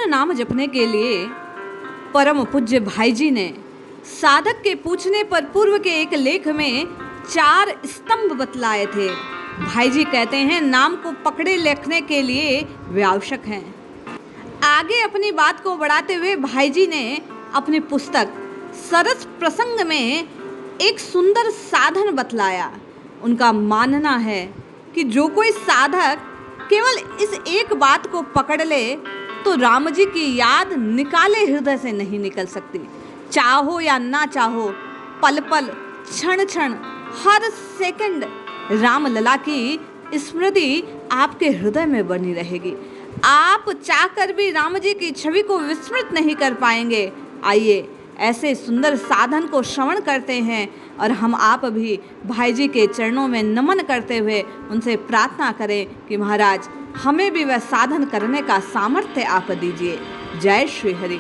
पूर्ण नाम जपने के लिए परम पूज्य भाई जी ने साधक के पूछने पर पूर्व के एक लेख में 4 स्तंभ बतलाए थे। भाई जी कहते हैं नाम को पकड़े लिखने के लिए वे आवश्यक हैं। आगे अपनी बात को बढ़ाते हुए भाई जी ने अपनी पुस्तक सरस प्रसंग में एक सुंदर साधन बतलाया। उनका मानना है कि जो कोई साधक केवल इस एक बात को पकड़ ले तो राम जी की याद निकाले हृदय से नहीं निकल सकती। चाहो या ना चाहो, पल पल, क्षण क्षण, हर सेकंड राम लला की स्मृति आपके हृदय में बनी रहेगी। आप चाहकर भी राम जी की छवि को विस्मृत नहीं कर पाएंगे। आइए ऐसे सुंदर साधन को श्रवण करते हैं और हम आप भी भाई जी के चरणों में नमन करते हुए उनसे प्रार्थना करें कि महाराज हमें भी वह साधन करने का सामर्थ्य आप दीजिए। जय श्री हरि।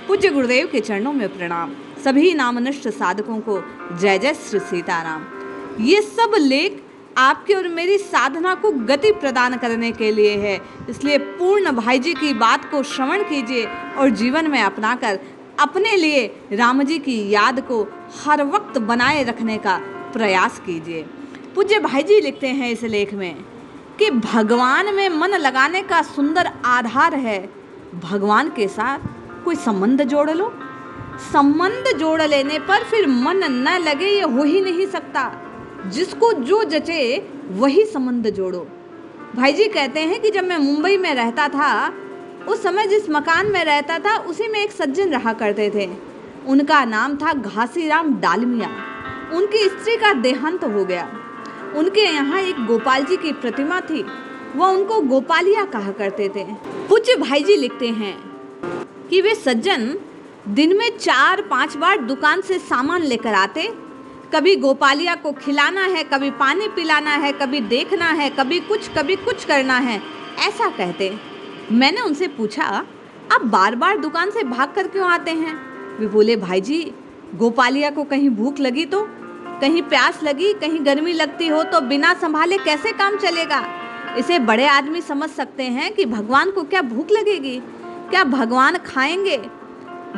पूज्य गुरुदेव के चरणों में प्रणाम। सभी नामनिष्ठ साधकों को जय जय श्री सीताराम। ये सब लेख आपके और मेरी साधना को गति प्रदान करने के लिए है, इसलिए पूर्ण भाई जी की बात को श्रवण कीजिए और जीवन में अपनाकर अपने लिए राम जी की याद को हर वक्त बनाए रखने का प्रयास कीजिए। पूज्य भाई जी लिखते हैं इस लेख में कि भगवान में मन लगाने का सुंदर आधार है भगवान के साथ कोई संबंध जोड़ लो। संबंध जोड़ लेने पर फिर मन न लगे ये हो ही नहीं सकता। जिसको जो जचे वही संबंध जोड़ो। भाई जी कहते हैं कि जब मैं मुंबई में रहता था उस समय जिस मकान में रहता था उसी में एक सज्जन रहा करते थे। उनका नाम था घासीराम डालमिया। उनकी स्त्री का देहांत हो गया। उनके यहाँ एक गोपाल जी की प्रतिमा थी, वह उनको गोपालिया कहा करते थे। पूज्य भाई जी लिखते हैं कि वे सज्जन दिन में 4-5 बार दुकान से सामान लेकर आते। कभी गोपालिया को खिलाना है, कभी पानी पिलाना है, कभी देखना है, कभी कुछ करना है, ऐसा कहते। मैंने उनसे पूछा आप बार बार दुकान से भाग कर क्यों आते हैं? वे बोले भाई जी गोपालिया को कहीं भूख लगी तो, कहीं प्यास लगी, कहीं गर्मी लगती हो तो बिना संभाले कैसे काम चलेगा। इसे बड़े आदमी समझ सकते हैं कि भगवान को क्या भूख लगेगी, क्या भगवान खाएंगे।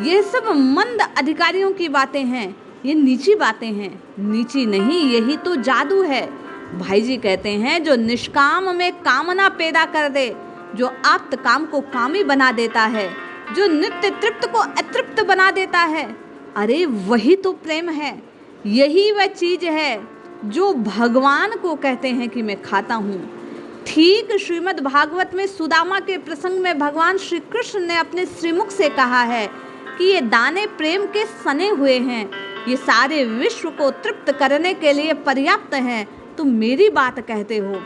ये सब मंद अधिकारियों की बातें हैं, ये नीची बातें हैं। नीची नहीं, यही तो जादू है। भाई जी कहते हैं जो निष्काम में कामना पैदा कर दे, जो आप्त काम को कामी बना देता है, जो नित्य तृप्त को अतृप्त बना देता है, अरे वही तो प्रेम है। यही वह चीज है जो भगवान को कहते हैं कि मैं खाता हूँ। ठीक श्रीमद् भागवत में सुदामा के प्रसंग में भगवान श्री कृष्ण ने अपने श्रीमुख से कहा है कि ये दाने प्रेम के सने हुए हैं, ये सारे विश्व को तृप्त करने के लिए पर्याप्त हैं। तुम मेरी बात कहते हो।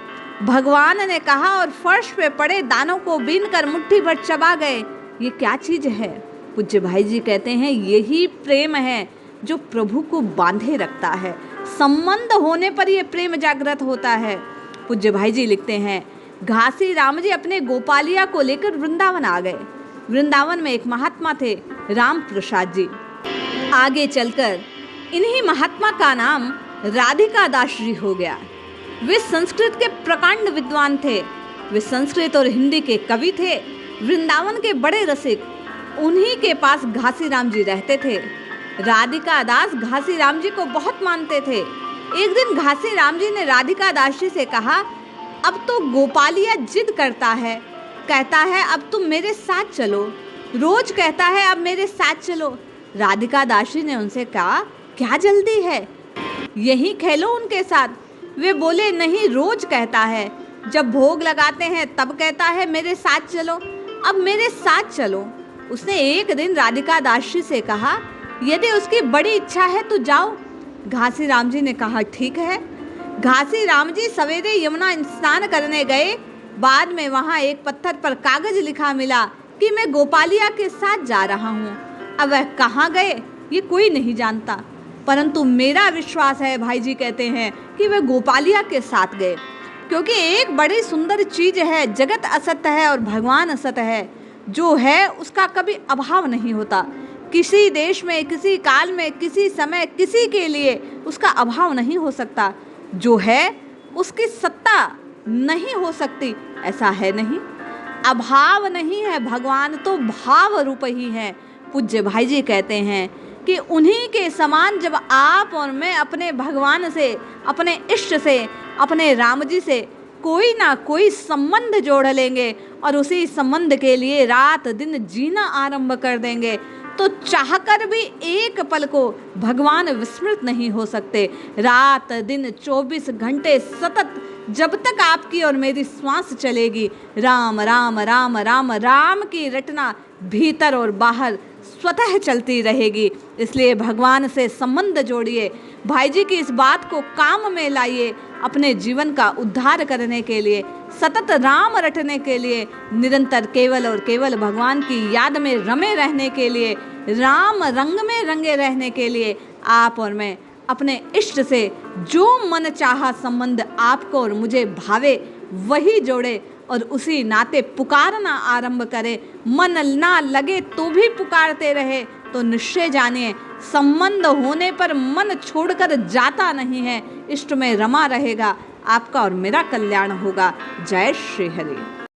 भगवान ने कहा और फर्श पे पड़े दानों को बीन कर मुट्ठी भर चबा गए। ये क्या चीज है? पूज्य भाई जी कहते हैं यही प्रेम है जो प्रभु को बांधे रखता है। संबंध होने पर यह प्रेम जागृत होता है। पूज्य भाई जी लिखते हैं घासी राम जी अपने गोपालिया को लेकर वृंदावन आ गए। वृंदावन में एक महात्मा थे राम प्रसाद जी। आगे चलकर इन्हीं महात्मा का नाम राधिका दास जी हो गया। वे संस्कृत के प्रकांड विद्वान थे। वे संस्कृत और हिंदी के कवि थे। वृंदावन के बड़े रसिक उन्हीं के पास घासीराम जी रहते थे। राधिका दास घासीराम जी को बहुत मानते थे। एक दिन घासीराम जी ने राधिका दास जी से कहा अब तो गोपालिया जिद करता है, कहता है अब तुम मेरे साथ चलो, रोज कहता है अब मेरे साथ चलो। राधिका दास जी ने उनसे कहा क्या जल्दी है, यहीं खेलो उनके साथ। वे बोले नहीं, रोज कहता है, जब भोग लगाते हैं तब कहता है मेरे साथ चलो, अब मेरे साथ चलो। उसने एक दिन राधिका दास जी से कहा यदि उसकी बड़ी इच्छा है तो जाओ। घासीराम जी ने कहा ठीक है। घासीराम जी सवेरे यमुना स्नान करने गए। बाद में वहाँ एक पत्थर पर कागज लिखा मिला कि मैं गोपालिया के साथ जा रहा हूँ। अब वह कहाँ गए ये कोई नहीं जानता, परंतु मेरा विश्वास है भाई जी कहते हैं कि वह गोपालिया के साथ गए, क्योंकि एक बड़ी सुंदर चीज है। जगत असत है और भगवान असत है। जो है उसका कभी अभाव नहीं होता। किसी देश में, किसी काल में, किसी समय, किसी के लिए उसका अभाव नहीं हो सकता। जो है उसकी सत्ता नहीं हो सकती, ऐसा है नहीं। अभाव नहीं है, भगवान तो भाव रूप ही है। पूज्य भाई जी कहते हैं कि उन्हीं के समान जब आप और मैं अपने भगवान से, अपने इष्ट से, अपने राम जी से कोई ना कोई संबंध जोड़ लेंगे और उसी संबंध के लिए रात दिन जीना आरंभ कर देंगे, तो चाहकर भी एक पल को भगवान विस्मृत नहीं हो सकते। रात दिन 24 घंटे सतत जब तक आपकी और मेरी श्वास चलेगी, राम राम राम राम राम की रटना भीतर और बाहर स्वतः चलती रहेगी। इसलिए भगवान से संबंध जोड़िए, भाई जी की इस बात को काम में लाइए। अपने जीवन का उद्धार करने के लिए, सतत राम रटने के लिए, निरंतर केवल और केवल भगवान की याद में रमे रहने के लिए, राम रंग में रंगे रहने के लिए आप और मैं अपने इष्ट से जो मन चाहा संबंध आपको और मुझे भावे वही जोड़े और उसी नाते पुकारना आरंभ करें। मन ना लगे तो भी पुकारते रहे तो निश्चय जानिए संबंध होने पर मन छोड़कर जाता नहीं है, इष्ट में रमा रहेगा, आपका और मेरा कल्याण होगा। जय श्री हरि।